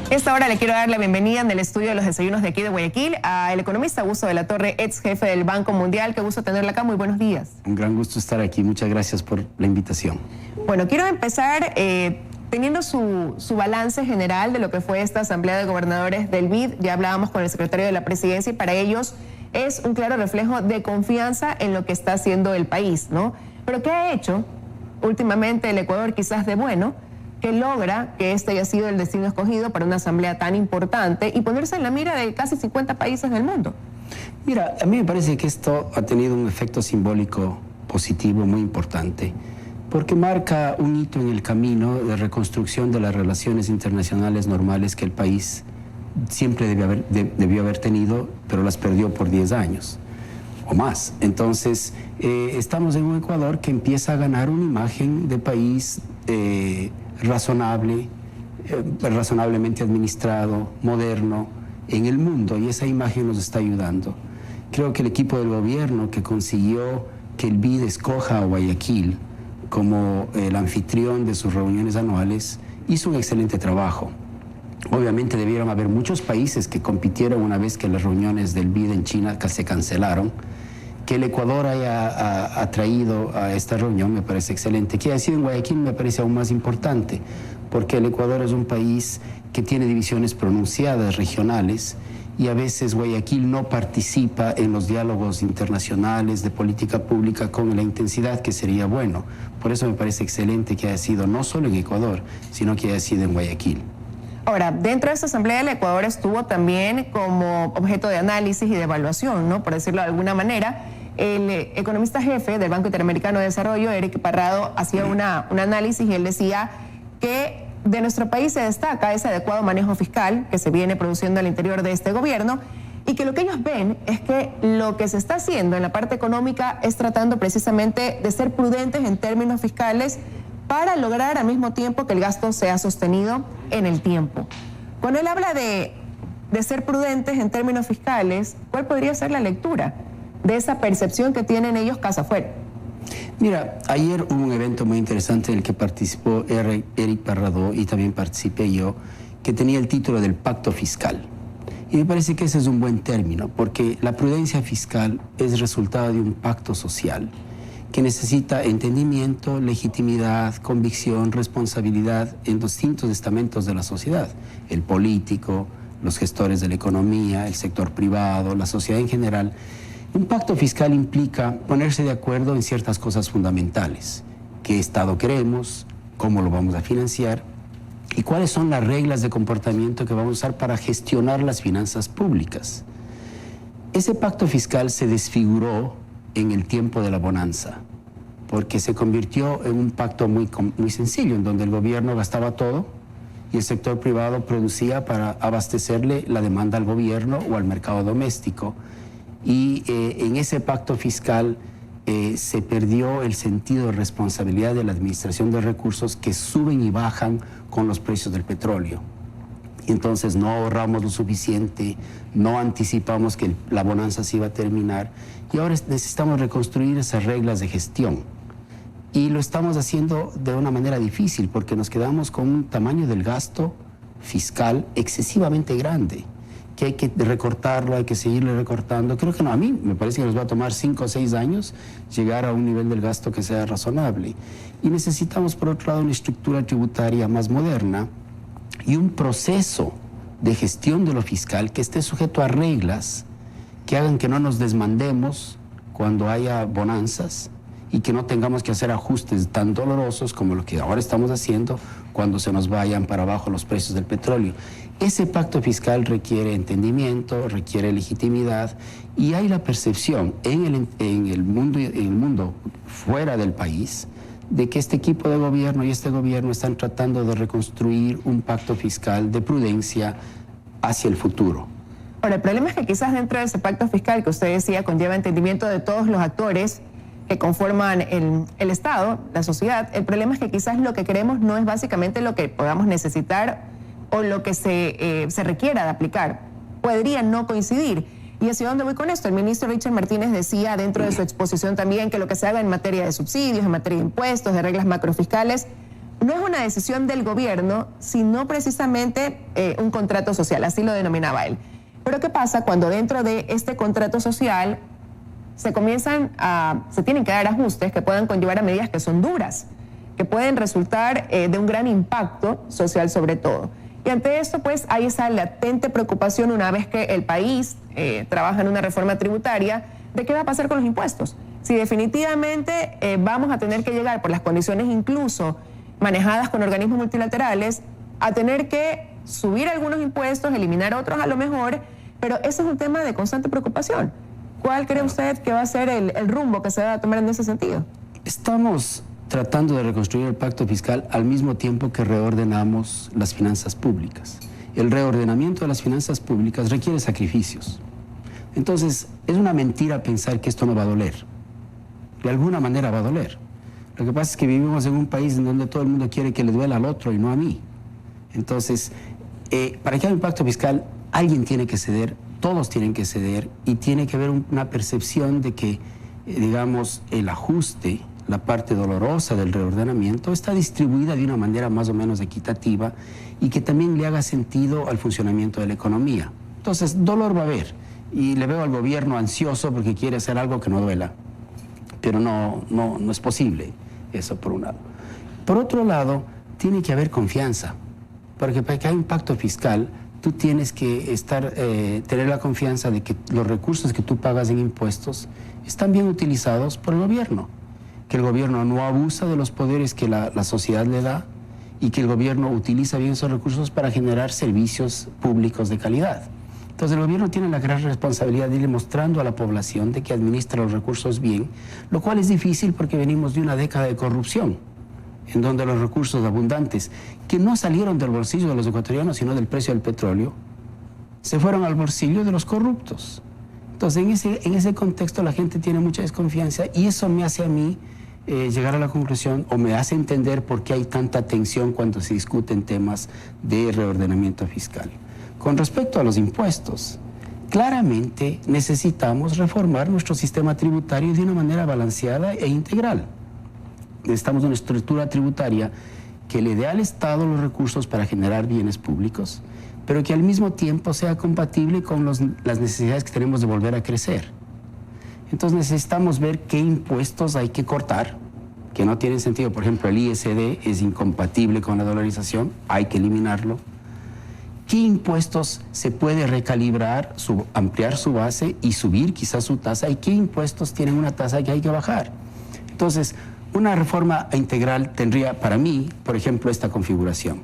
Esta hora le quiero dar la bienvenida en el estudio de los desayunos de aquí de Guayaquil al economista Augusto de la Torre, ex jefe del Banco Mundial. Qué gusto tenerla acá, muy buenos días. Un gran gusto estar aquí, muchas gracias por la invitación. Bueno, quiero empezar teniendo su balance general de lo que fue esta Asamblea de Gobernadores del BID. Ya hablábamos con el secretario de la Presidencia y para ellos es un claro reflejo de confianza en lo que está haciendo el país, ¿no? Pero ¿qué ha hecho últimamente el Ecuador quizás de bueno que logra que este haya sido el destino escogido para una asamblea tan importante y ponerse en la mira de casi 50 países del mundo? Mira, a mí me parece que esto ha tenido un efecto simbólico positivo muy importante, porque marca un hito en el camino de reconstrucción de las relaciones internacionales normales que el país siempre debió haber tenido, pero las perdió por 10 años o más. Entonces, estamos en un Ecuador que empieza a ganar una imagen de país razonable, razonablemente administrado, moderno en el mundo, y esa imagen nos está ayudando. Creo que el equipo del gobierno que consiguió que el BID escoja a Guayaquil como el anfitrión de sus reuniones anuales hizo un excelente trabajo. Obviamente debieron haber muchos países que compitieron una vez que las reuniones del BID en China se cancelaron. Que el Ecuador haya atraído a esta reunión me parece excelente. Que haya sido en Guayaquil me parece aún más importante, porque el Ecuador es un país que tiene divisiones pronunciadas regionales y a veces Guayaquil no participa en los diálogos internacionales de política pública con la intensidad que sería bueno. Por eso me parece excelente que haya sido no solo en Ecuador, sino que haya sido en Guayaquil. Ahora, dentro de esta asamblea el Ecuador estuvo también como objeto de análisis y de evaluación, ¿no? Por decirlo de alguna manera. El economista jefe del Banco Interamericano de Desarrollo, Eric Parrado, hacía un análisis y él decía que de nuestro país se destaca ese adecuado manejo fiscal que se viene produciendo al interior de este gobierno y que lo que ellos ven es que lo que se está haciendo en la parte económica es tratando precisamente de ser prudentes en términos fiscales para lograr al mismo tiempo que el gasto sea sostenido en el tiempo. Cuando él habla de ser prudentes en términos fiscales, ¿cuál podría ser la lectura de esa percepción que tienen ellos casa afuera? Mira, ayer hubo un evento muy interesante en el que participó Eric Parrado y también participé yo, que tenía el título del pacto fiscal. Y me parece que ese es un buen término, porque la prudencia fiscal es resultado de un pacto social que necesita entendimiento, legitimidad, convicción, responsabilidad en distintos estamentos de la sociedad: el político, los gestores de la economía, el sector privado, la sociedad en general. Un pacto fiscal implica ponerse de acuerdo en ciertas cosas fundamentales: qué Estado queremos, cómo lo vamos a financiar y cuáles son las reglas de comportamiento que vamos a usar para gestionar las finanzas públicas. Ese pacto fiscal se desfiguró en el tiempo de la bonanza, porque se convirtió en un pacto muy sencillo, en donde el gobierno gastaba todo y el sector privado producía para abastecerle la demanda al gobierno o al mercado doméstico. Y en ese pacto fiscal se perdió el sentido de responsabilidad de la administración de recursos que suben y bajan con los precios del petróleo. Y entonces no ahorramos lo suficiente, no anticipamos que la bonanza se iba a terminar y ahora necesitamos reconstruir esas reglas de gestión. Y lo estamos haciendo de una manera difícil porque nos quedamos con un tamaño del gasto fiscal excesivamente grande, que hay que recortarlo, hay que seguirle recortando. Creo que no, a mí me parece que nos va a tomar 5 o 6 años llegar a un nivel del gasto que sea razonable. Y necesitamos, por otro lado, una estructura tributaria más moderna y un proceso de gestión de lo fiscal que esté sujeto a reglas que hagan que no nos desmandemos cuando haya bonanzas y que no tengamos que hacer ajustes tan dolorosos como lo que ahora estamos haciendo cuando se nos vayan para abajo los precios del petróleo. Ese pacto fiscal requiere entendimiento, requiere legitimidad y hay la percepción en el mundo fuera del país de que este equipo de gobierno y este gobierno están tratando de reconstruir un pacto fiscal de prudencia hacia el futuro. Ahora, el problema es que quizás dentro de ese pacto fiscal que usted decía conlleva entendimiento de todos los actores que conforman el Estado, la sociedad. El problema es que quizás lo que queremos no es básicamente lo que podamos necesitar o lo que se requiera de aplicar. Podría no coincidir. ¿Y hacia dónde voy con esto? El ministro Richard Martínez decía dentro de su exposición también que lo que se haga en materia de subsidios, en materia de impuestos, de reglas macrofiscales, no es una decisión del gobierno, sino precisamente un contrato social, así lo denominaba él. Pero ¿qué pasa cuando dentro de este contrato social se tienen que dar ajustes que puedan conllevar a medidas que son duras, que pueden resultar de un gran impacto social sobre todo? Y ante esto, pues, hay esa latente preocupación una vez que el país trabaja en una reforma tributaria de qué va a pasar con los impuestos. Si definitivamente vamos a tener que llegar por las condiciones incluso manejadas con organismos multilaterales a tener que subir algunos impuestos, eliminar otros a lo mejor, pero ese es un tema de constante preocupación. ¿Cuál cree usted que va a ser el rumbo que se va a tomar en ese sentido? Estamos tratando de reconstruir el pacto fiscal al mismo tiempo que reordenamos las finanzas públicas. El reordenamiento de las finanzas públicas requiere sacrificios. Entonces, es una mentira pensar que esto no va a doler. De alguna manera va a doler. Lo que pasa es que vivimos en un país en donde todo el mundo quiere que le duela al otro y no a mí. Entonces, para que haya un pacto fiscal, alguien tiene que ceder, todos tienen que ceder, y tiene que haber una percepción de que, digamos, el ajuste, la parte dolorosa del reordenamiento, está distribuida de una manera más o menos equitativa y que también le haga sentido al funcionamiento de la economía. Entonces, dolor va a haber, y le veo al gobierno ansioso porque quiere hacer algo que no duela, pero no es posible eso, por un lado. Por otro lado, tiene que haber confianza, porque para que haya un pacto fiscal, tú tienes que tener la confianza de que los recursos que tú pagas en impuestos están bien utilizados por el gobierno, que el gobierno no abusa de los poderes que la sociedad le da y que el gobierno utiliza bien esos recursos para generar servicios públicos de calidad. Entonces el gobierno tiene la gran responsabilidad de ir mostrando a la población de que administra los recursos bien, lo cual es difícil porque venimos de una década de corrupción, en donde los recursos abundantes, que no salieron del bolsillo de los ecuatorianos, sino del precio del petróleo, se fueron al bolsillo de los corruptos. Entonces, en ese contexto la gente tiene mucha desconfianza, y eso me hace a mí llegar a la conclusión, o me hace entender por qué hay tanta tensión cuando se discuten temas de reordenamiento fiscal. Con respecto a los impuestos, claramente necesitamos reformar nuestro sistema tributario de una manera balanceada e integral. Necesitamos una estructura tributaria que le dé al Estado los recursos para generar bienes públicos, pero que al mismo tiempo sea compatible con las necesidades que tenemos de volver a crecer. Entonces necesitamos ver qué impuestos hay que cortar, que no tienen sentido. Por ejemplo, el ISD es incompatible con la dolarización, hay que eliminarlo. ¿Qué impuestos se puede recalibrar, ampliar su base y subir quizás su tasa? ¿Y qué impuestos tienen una tasa que hay que bajar? Entonces, una reforma integral tendría, para mí, por ejemplo, esta configuración.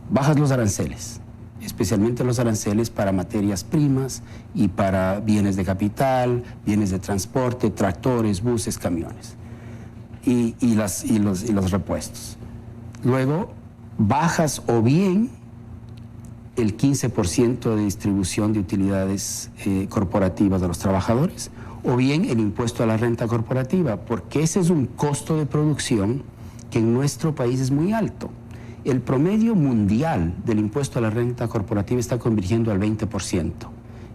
Bajas los aranceles, especialmente los aranceles para materias primas y para bienes de capital, bienes de transporte, tractores, buses, camiones y los repuestos. Luego, bajas o bien el 15% de distribución de utilidades corporativas de los trabajadores, o bien el impuesto a la renta corporativa, porque ese es un costo de producción que en nuestro país es muy alto. El promedio mundial del impuesto a la renta corporativa está convirtiendo al 20%.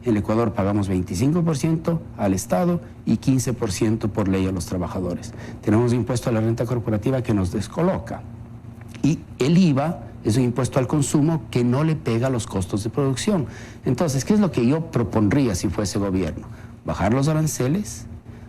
En el Ecuador pagamos 25% al Estado y 15% por ley a los trabajadores. Tenemos un impuesto a la renta corporativa que nos descoloca. Y el IVA es un impuesto al consumo que no le pega a los costos de producción. Entonces, ¿qué es lo que yo propondría si fuese gobierno? Bajar los aranceles,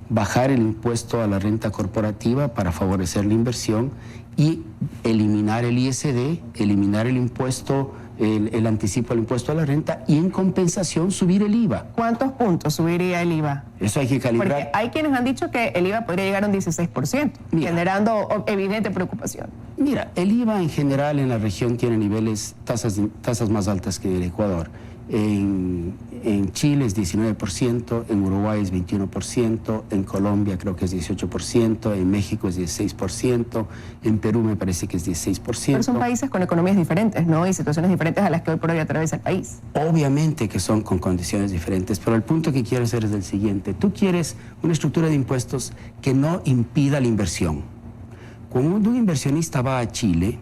bajar el impuesto a la renta corporativa para favorecer la inversión y eliminar el ISD, eliminar el impuesto, el anticipo al impuesto a la renta, y en compensación subir el IVA. ¿Cuántos puntos subiría el IVA? Eso hay que calibrar. Porque hay quienes han dicho que el IVA podría llegar a un 16%, generando evidente preocupación. Mira, el IVA en general en la región tiene niveles, tasas más altas que el Ecuador. En Chile es 19%, en Uruguay es 21%, en Colombia creo que es 18%, en México es 16%, en Perú me parece que es 16%. Pero son países con economías diferentes, ¿no? Y situaciones diferentes a las que hoy por hoy atraviesa el país. Obviamente que son con condiciones diferentes, pero el punto que quiero hacer es el siguiente. Tú quieres una estructura de impuestos que no impida la inversión. Cuando un inversionista va a Chile,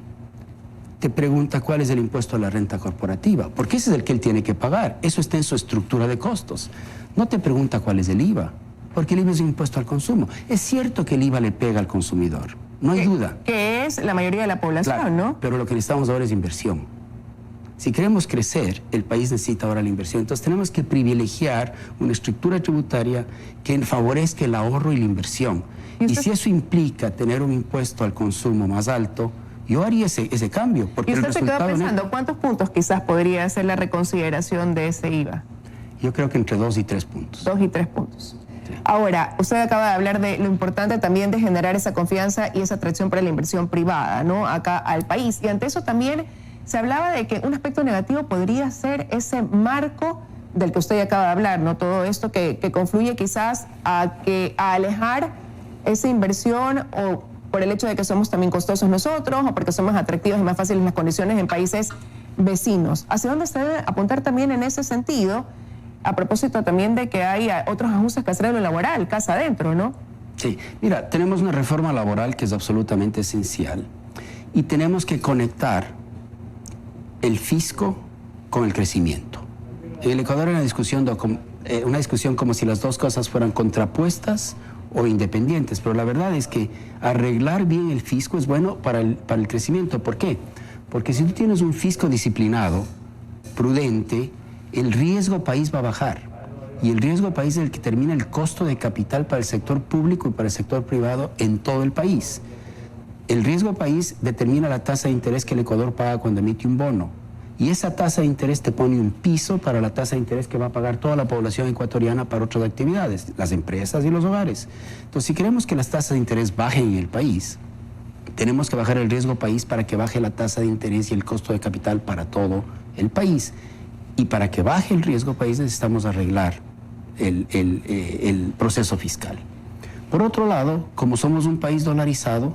te pregunta cuál es el impuesto a la renta corporativa, porque ese es el que él tiene que pagar. Eso está en su estructura de costos. No te pregunta cuál es el IVA, porque el IVA es un impuesto al consumo. Es cierto que el IVA le pega al consumidor, no hay duda. Que es la mayoría de la población, Claro, ¿no? pero lo que necesitamos ahora es inversión. Si queremos crecer, el país necesita ahora la inversión. Entonces tenemos que privilegiar una estructura tributaria que favorezca el ahorro y la inversión. Y si eso implica tener un impuesto al consumo más alto, yo haría ese cambio. Porque ¿Y usted el se quedó resultado pensando cuántos puntos quizás podría ser la reconsideración de ese IVA? Yo creo que entre 2 y 3 puntos. 2 y 3 puntos. Sí. Ahora, usted acaba de hablar de lo importante también de generar esa confianza y esa atracción para la inversión privada, ¿no? Acá al país. Y ante eso también se hablaba de que un aspecto negativo podría ser ese marco del que usted ya acaba de hablar, ¿no? Todo esto que confluye quizás a alejar esa inversión o por el hecho de que somos también costosos nosotros o porque somos atractivos y más fáciles las condiciones en países vecinos. ¿Hacia dónde se debe apuntar también en ese sentido? A propósito también de que hay otros ajustes que hacer en lo laboral, casa adentro, ¿no? Sí, mira, tenemos una reforma laboral que es absolutamente esencial y tenemos que conectar el fisco con el crecimiento. En el Ecuador hay una discusión como si las dos cosas fueran contrapuestas o independientes, pero la verdad es que arreglar bien el fisco es bueno para el crecimiento. ¿Por qué? Porque si tú tienes un fisco disciplinado, prudente, el riesgo país va a bajar. Y el riesgo país es el que determina el costo de capital para el sector público y para el sector privado en todo el país. El riesgo país determina la tasa de interés que el Ecuador paga cuando emite un bono. Y esa tasa de interés te pone un piso para la tasa de interés que va a pagar toda la población ecuatoriana para otras actividades, las empresas y los hogares. Entonces, si queremos que las tasas de interés bajen en el país, tenemos que bajar el riesgo país para que baje la tasa de interés y el costo de capital para todo el país. Y para que baje el riesgo país necesitamos arreglar el proceso fiscal. Por otro lado, como somos un país dolarizado,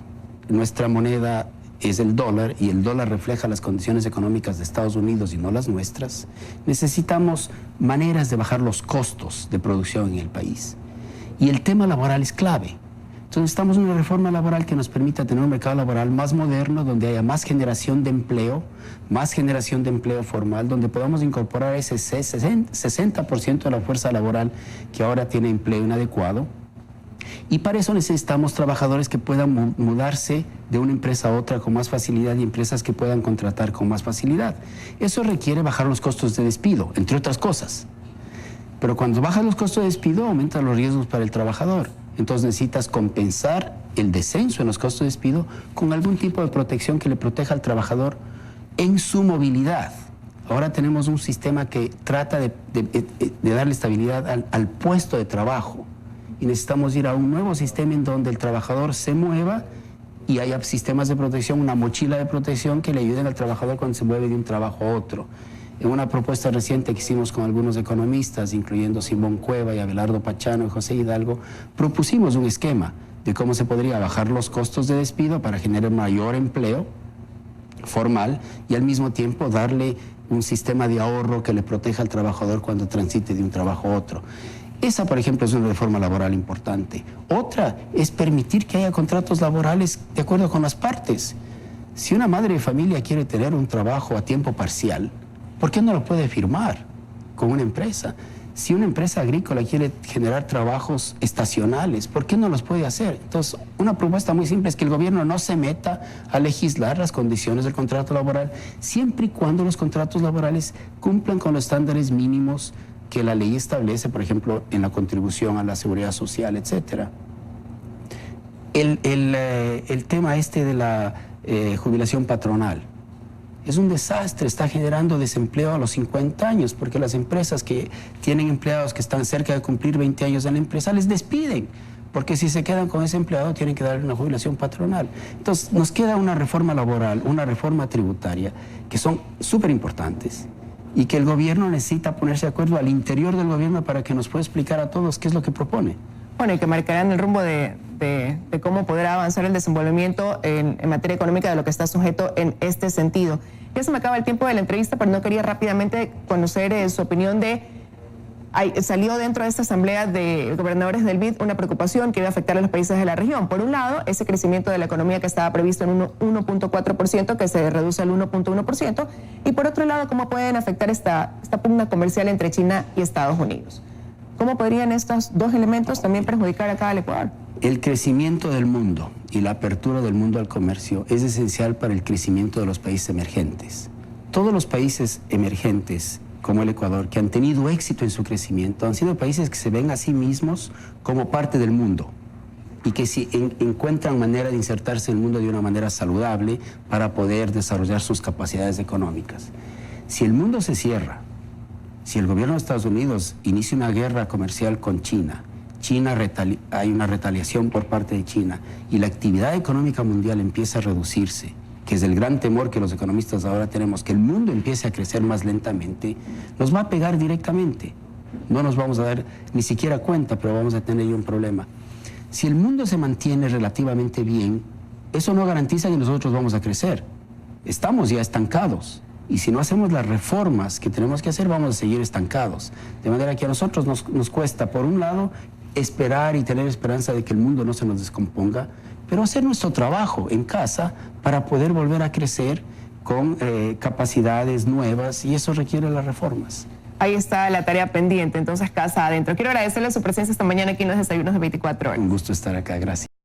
nuestra moneda es el dólar y el dólar refleja las condiciones económicas de Estados Unidos y no las nuestras, necesitamos maneras de bajar los costos de producción en el país. Y el tema laboral es clave. Entonces necesitamos una reforma laboral que nos permita tener un mercado laboral más moderno, donde haya más generación de empleo formal, donde podamos incorporar ese 60% de la fuerza laboral que ahora tiene empleo inadecuado. Y para eso necesitamos trabajadores que puedan mudarse de una empresa a otra con más facilidad y empresas que puedan contratar con más facilidad. Eso requiere bajar los costos de despido, entre otras cosas. Pero cuando bajas los costos de despido, aumentan los riesgos para el trabajador. Entonces necesitas compensar el descenso en los costos de despido con algún tipo de protección que le proteja al trabajador en su movilidad. Ahora tenemos un sistema que trata de darle estabilidad al puesto de trabajo. Y necesitamos ir a un nuevo sistema en donde el trabajador se mueva y haya sistemas de protección, una mochila de protección que le ayuden al trabajador cuando se mueve de un trabajo a otro. En una propuesta reciente que hicimos con algunos economistas, incluyendo Simón Cueva y Abelardo Pachano y José Hidalgo, propusimos un esquema de cómo se podría bajar los costos de despido para generar mayor empleo formal y al mismo tiempo darle un sistema de ahorro que le proteja al trabajador cuando transite de un trabajo a otro. Esa, por ejemplo, es una reforma laboral importante. Otra es permitir que haya contratos laborales de acuerdo con las partes. Si una madre de familia quiere tener un trabajo a tiempo parcial, ¿por qué no lo puede firmar con una empresa? Si una empresa agrícola quiere generar trabajos estacionales, ¿por qué no los puede hacer? Entonces, una propuesta muy simple es que el gobierno no se meta a legislar las condiciones del contrato laboral, siempre y cuando los contratos laborales cumplan con los estándares mínimos que la ley establece, por ejemplo, en la contribución a la seguridad social, etc. El tema de la jubilación patronal es un desastre, está generando desempleo a los 50 años, porque las empresas que tienen empleados que están cerca de cumplir 20 años en la empresa les despiden, porque si se quedan con ese empleado tienen que darle una jubilación patronal. Entonces nos queda una reforma laboral, una reforma tributaria, que son súper importantes y que el gobierno necesita ponerse de acuerdo al interior del gobierno para que nos pueda explicar a todos qué es lo que propone. Bueno, y que marcarán el rumbo de cómo podrá avanzar el desenvolvimiento en materia económica de lo que está sujeto en este sentido. Ya se me acaba el tiempo de la entrevista, pero no quería rápidamente conocer su opinión salió dentro de esta asamblea de gobernadores del BID una preocupación que iba a afectar a los países de la región. Por un lado, ese crecimiento de la economía que estaba previsto en 1.4%, que se reduce al 1.1%, y por otro lado, cómo pueden afectar esta pugna comercial entre China y Estados Unidos. ¿Cómo podrían estos dos elementos también perjudicar acá al Ecuador? El crecimiento del mundo y la apertura del mundo al comercio es esencial para el crecimiento de los países emergentes. Todos los países emergentes, como el Ecuador, que han tenido éxito en su crecimiento, han sido países que se ven a sí mismos como parte del mundo y que encuentran manera de insertarse en el mundo de una manera saludable para poder desarrollar sus capacidades económicas. Si el mundo se cierra, si el gobierno de Estados Unidos inicia una guerra comercial con China, hay una retaliación por parte de China y la actividad económica mundial empieza a reducirse, que es el gran temor que los economistas ahora tenemos, que el mundo empiece a crecer más lentamente, nos va a pegar directamente. No nos vamos a dar ni siquiera cuenta, pero vamos a tener ahí un problema. Si el mundo se mantiene relativamente bien, eso no garantiza que nosotros vamos a crecer. Estamos ya estancados. Y si no hacemos las reformas que tenemos que hacer, vamos a seguir estancados. De manera que a nosotros nos cuesta, por un lado, esperar y tener esperanza de que el mundo no se nos descomponga, pero hacer nuestro trabajo en casa para poder volver a crecer con capacidades nuevas, y eso requiere las reformas. Ahí está la tarea pendiente, entonces casa adentro. Quiero agradecerle su presencia esta mañana aquí en los Desayunos de 24 Horas. Un gusto estar acá, gracias.